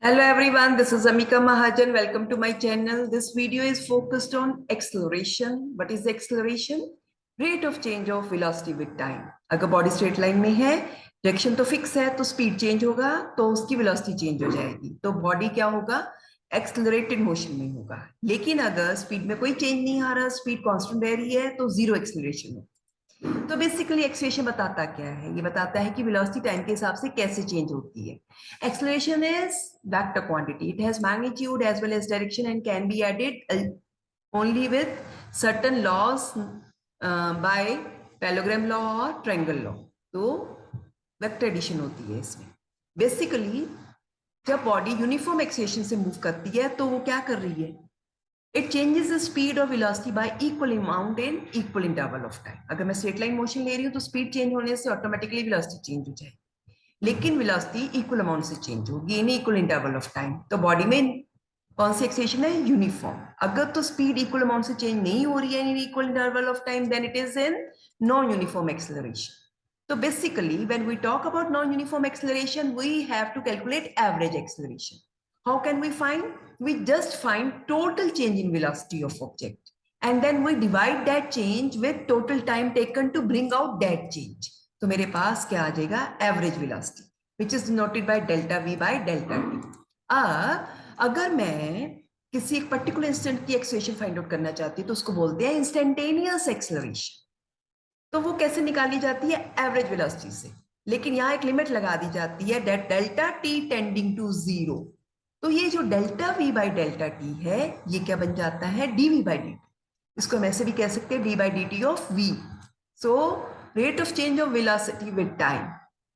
Hello everyone, this is Amika Mahajan. Welcome to my channel. This video is focused on acceleration. What is acceleration? Rate of change of velocity with time. अगर body straight line में है, direction तो fix है, तो speed change होगा तो उसकी velocity change हो जाएगी। तो बॉडी क्या होगा? एक्सेलरेटेड मोशन में होगा। लेकिन अगर स्पीड में कोई चेंज नहीं आ रहा, स्पीड कांस्टेंट रह रही है, तो जीरो एक्सेलरेशन होगा। तो बेसिकली एक्सेलरेशन बताता क्या है? ये बताता है कि वेलोसिटी टाइम के हिसाब से कैसे चेंज होती है। Acceleration is vector quantity, it has magnitude as well as direction and can be added only with certain laws by parallelogram law और ट्रायंगल लॉ। तो वेक्टर एडिशन होती है इसमें। बेसिकली जब बॉडी यूनिफॉर्म एक्सेलरेशन से move करती है तो वो क्या कर रही है? It changes the speed or velocity by equal amount in equal interval of time. अगर मैं स्ट्रेट लाइन मोशन ले रही हूँ तो स्पीड चेंज होने से ऑटोमेटिकली वेलोसिटी चेंज हो जाएगी, लेकिन वेलोसिटी इक्वल अमाउंट से चेंज होगी in equal interval of time. तो बॉडी में कौन सी एक्सेलरेशन है? यूनिफॉर्म। अगर तो स्पीड इक्वल अमाउंट से चेंज नहीं हो रही है in equal interval of time, then it is in non uniform acceleration. तो basically when we talk about non uniform acceleration, we have to calculate average acceleration. How can we find? We just find total change in velocity of object, and then we divide that change with total time taken to bring out that change. तो मेरे पास क्या आ जाएगा? Average velocity, which is denoted by delta v by delta t. अगर मैं किसी एक particular instant की acceleration find out करना चाहती हूँ तो उसको बोलते हैं इंस्टेंटेनियस एक्सेलरेशन। तो वो कैसे निकाली जाती है? एवरेज वेलोसिटी से। लेकिन यहाँ एक लिमिट लगा दी जाती है, that delta t tending to zero. तो ये जो delta v by delta t है, ये क्या बन जाता है? dv by dt। इसको हम ऐसे भी कह सकते हैं, d by dt of v। So rate of change of velocity with time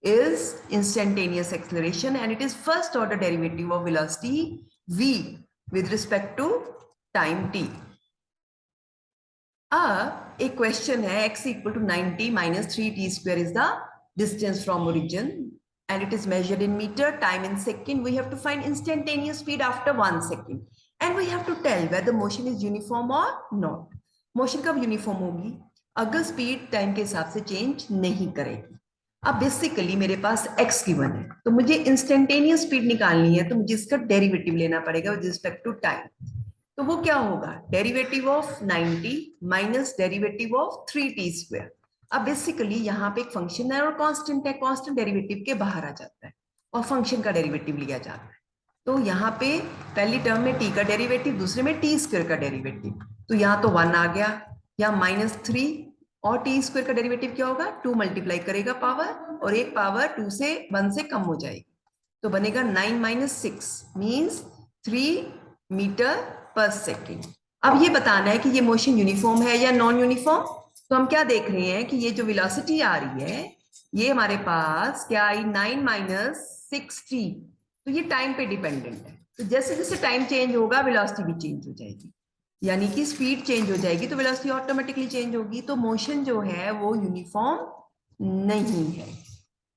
is instantaneous acceleration and it is first order derivative of velocity v with respect to time t. एक question है, x equal to 90 minus 3t square is the distance from origin and it is measured in meter, time in second. We have to find instantaneous speed after 1 second and we have to tell whether motion is uniform or not. Motion कब uniform होगी? अगर speed time के हिसाब से change नहीं करेगी। अब basically मेरे पास x गिवन है, तो मुझे इंस्टेंटेनियस स्पीड निकालनी है, तो मुझे इसका डेरिवेटिव लेना पड़ेगा विद रिस्पेक्ट टू टाइम। तो वो क्या होगा? Derivative of 90 minus derivative of 3t square. अब बेसिकली यहाँ पे एक फंक्शन है और कांस्टेंट है, कांस्टेंट डेरिवेटिव के बाहर आ जाता है और फंक्शन का डेरिवेटिव लिया जाता है। तो यहाँ पे पहली टर्म में t का डेरिवेटिव, दूसरे में t स्क्वायर का डेरिवेटिव। तो यहाँ तो 1 आ गया, यहाँ -3 और t स्क्वायर का डेरिवेटिव क्या होगा? 2 मल्टीप्लाई करेगा पावर और एक पावर 2 से 1 से कम हो जाएगी, तो बनेगा 9 - 6 मीन्स 3 मीटर पर सेकेंड। अब ये बताना है कि ये मोशन यूनिफॉर्म है या नॉन यूनिफॉर्म। तो हम क्या देख रहे हैं कि ये जो वेलोसिटी आ रही है, ये हमारे पास क्या आई? 9 - 6t। तो ये टाइम पे डिपेंडेंट है, तो जैसे जैसे टाइम चेंज होगा वेलोसिटी भी चेंज हो जाएगी, यानी कि स्पीड चेंज हो जाएगी तो वेलोसिटी ऑटोमेटिकली चेंज होगी। तो मोशन जो है वो यूनिफॉर्म नहीं है,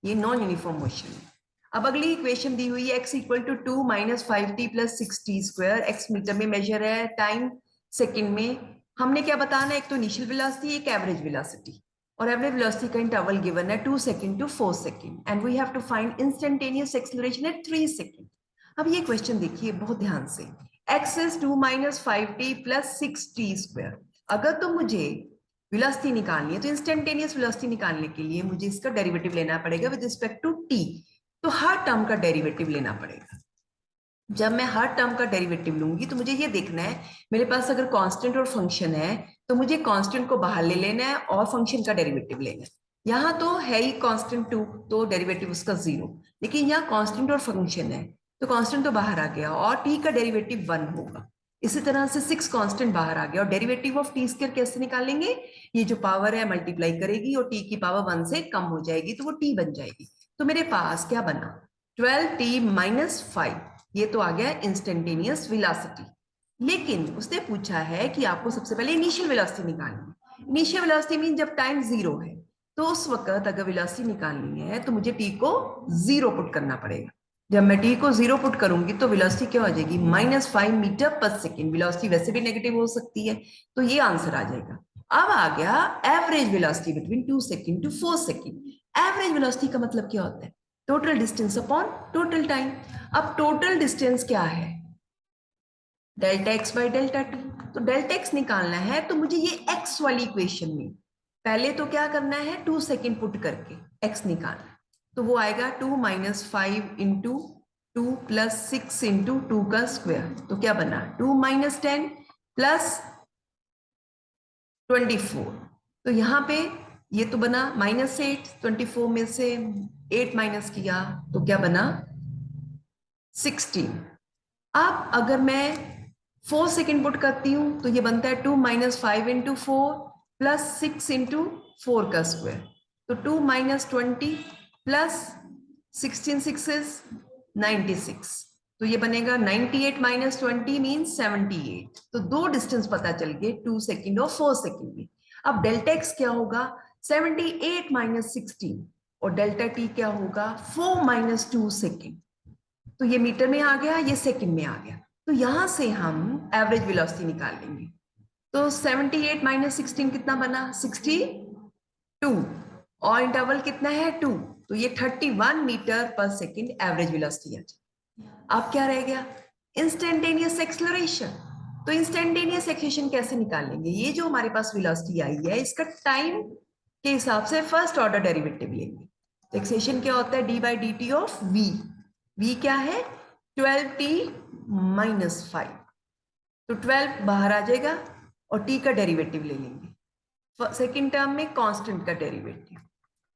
ये नॉन यूनिफॉर्म मोशन है। अब अगली इक्वेशन दी हुई है, x equal to 2 minus 5t plus 6t square. x metre में मेजर है, टाइम सेकंड में। हमने क्या बताना है? एक तो इनिशियल वेलोसिटी, एक एवरेज वेलोसिटी, और एवरेज वेलोसिटी का इंटरवल गिवन है 2 second to 4 second and we have to find instantaneous acceleration at 3 second. अब ये क्वेश्चन देखिए बहुत ध्यान से, x is 2 minus 5t plus 6t square. अगर तो मुझे वेलोसिटी निकालनी है तो इंस्टेंटेनियस वेलोसिटी निकालने के लिए मुझे इसका डेरिवेटिव लेना पड़ेगा विद रिस्पेक्ट टू t। तो हर टर्म का डेरिवेटिव लेना पड़ेगा। जब मैं हर टर्म का डेरिवेटिव लूंगी तो मुझे ये देखना है, मेरे पास अगर कांस्टेंट और फंक्शन है तो मुझे कांस्टेंट को बाहर ले लेना है और फंक्शन का डेरिवेटिव लेना है। यहाँ तो है ही कांस्टेंट 2, तो डेरिवेटिव उसका 0, लेकिन यहाँ कांस्टेंट और फंक्शन है तो कांस्टेंट तो बाहर आ गया और t का डेरिवेटिव 1 होगा। इसी तरह से 6 कांस्टेंट बाहर आ गया और डेरिवेटिव ऑफ t स्क्वायर कैसे निकालेंगे? ये जो पावर है मल्टीप्लाई करेगी और t की पावर 1 से कम हो जाएगी तो वो t बन जाएगी। तो मेरे पास क्या बना? 12t minus 5। ये तो आ गया इंस्टेंटेनियस वेलोसिटी। लेकिन उसने पूछा है कि आपको सबसे पहले इनिशियल वेलोसिटी निकालनी है। इनिशियल वेलोसिटी मीन जब टाइम 0 है, तो उस वक्त अगर वेलोसिटी निकालनी है तो मुझे t को 0 पुट करना पड़ेगा। जब मैं t को 0 पुट करूंगी तो वेलोसिटी क्या हो जाएगी? -5 मीटर पर सेकेंड। वेलोसिटी वैसे भी नेगेटिव हो सकती है, तो ये आंसर आ जाएगा। अब आ गया average velocity between 2 second to 4 second. Average velocity का मतलब क्या होता है? Total distance upon total time. अब टोटल डिस्टेंस क्या है, delta x by delta t. तो डेल्टा एक्स निकालना है तो मुझे ये एक्स वाली इक्वेशन में पहले तो क्या करना है, 2 सेकेंड पुट करके एक्स निकालना। तो वो आएगा 2 माइनस 5 इंटू 2 प्लस 6 इंटू 2 का स्क्वायर। तो क्या बना, 2 माइनस 10 प्लस 24। तो यहाँ पे ये तो बना -8, 24 में से 8 माइनस किया तो क्या बना 16। अब अगर मैं 4 सेकेंड पुट करती हूं तो ये बनता है 2 माइनस 5 इंटू 4 प्लस 6 इंटू 4 का स्क्वायर। तो 2 माइनस 20 प्लस 16 सिक्सेस 96। तो ये बनेगा 98 माइनस 20 मीन्स 78। तो दो डिस्टेंस पता चल गए, 2 सेकेंड और 4 सेकेंड में। अब डेल्टा एक्स क्या होगा, 78 माइनस 16, और डेल्टा टी क्या होगा 4 माइनस 2 सेकेंड। तो ये मीटर में आ गया, ये सेकंड में आ गया। तो यहां से हम एवरेज वेलोसिटी निकाल लेंगे। तो 78 माइनस 16 कितना बना, 62, और इंटरवल कितना है 2। तो ये 31 मीटर पर सेकंड एवरेज वेलोसिटी आ जाए। अब क्या रह गया, इंस्टेंटेनियस एक्सेलरेशन। तो इंस्टेंटेनियस एक्सेलरेशन कैसे निकाल लेंगे, ये जो हमारे पास वेलोसिटी आई है इसका टाइम के हिसाब से फर्स्ट ऑर्डर डेरिवेटिव लेंगे। तो एक्सेलरेशन क्या होता है, d by d t of v. v क्या है 12t माइनस 5। तो 12 बाहर आ जाएगा और t का डेरिवेटिव ले लेंगे, सेकेंड टर्म में कांस्टेंट का डेरिवेटिव।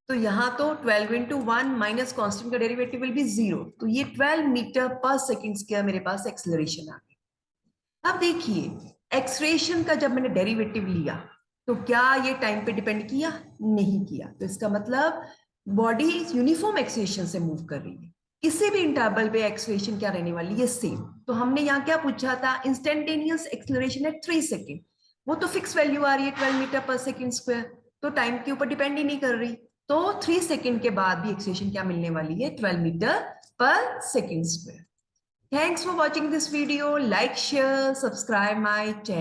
तो यहां तो 12 इंटू 1 माइनस कांस्टेंट का डेरिवेटिव विल बी 0। तो ये 12 मीटर पर सेकेंड स्क्वायर मेरे पास एक्सेलरेशन आ गई। अब देखिए एक्सेलरेशन का जब मैंने डेरिवेटिव लिया तो क्या ये टाइम पे डिपेंड किया, नहीं किया। तो इसका मतलब बॉडी यूनिफॉर्म एक्सेलरेशन से मूव कर रही है। किसी भी इंटरवल पे एक्सेलरेशन क्या रहने वाली है, सेम। तो हमने यहाँ क्या पूछा था, इंस्टेंटेनियस एक्सेलरेशन है 3 सेकेंड। वो तो फिक्स वैल्यू आ रही है 12 मीटर पर सेकेंड स्क्वायर, तो टाइम के ऊपर डिपेंड ही नहीं कर रही। तो 3 सेकेंड के बाद भी एक्सेलरेशन क्या मिलने वाली है, 12 मीटर पर second square. Thanks for watching this video. Like, share, subscribe my channel.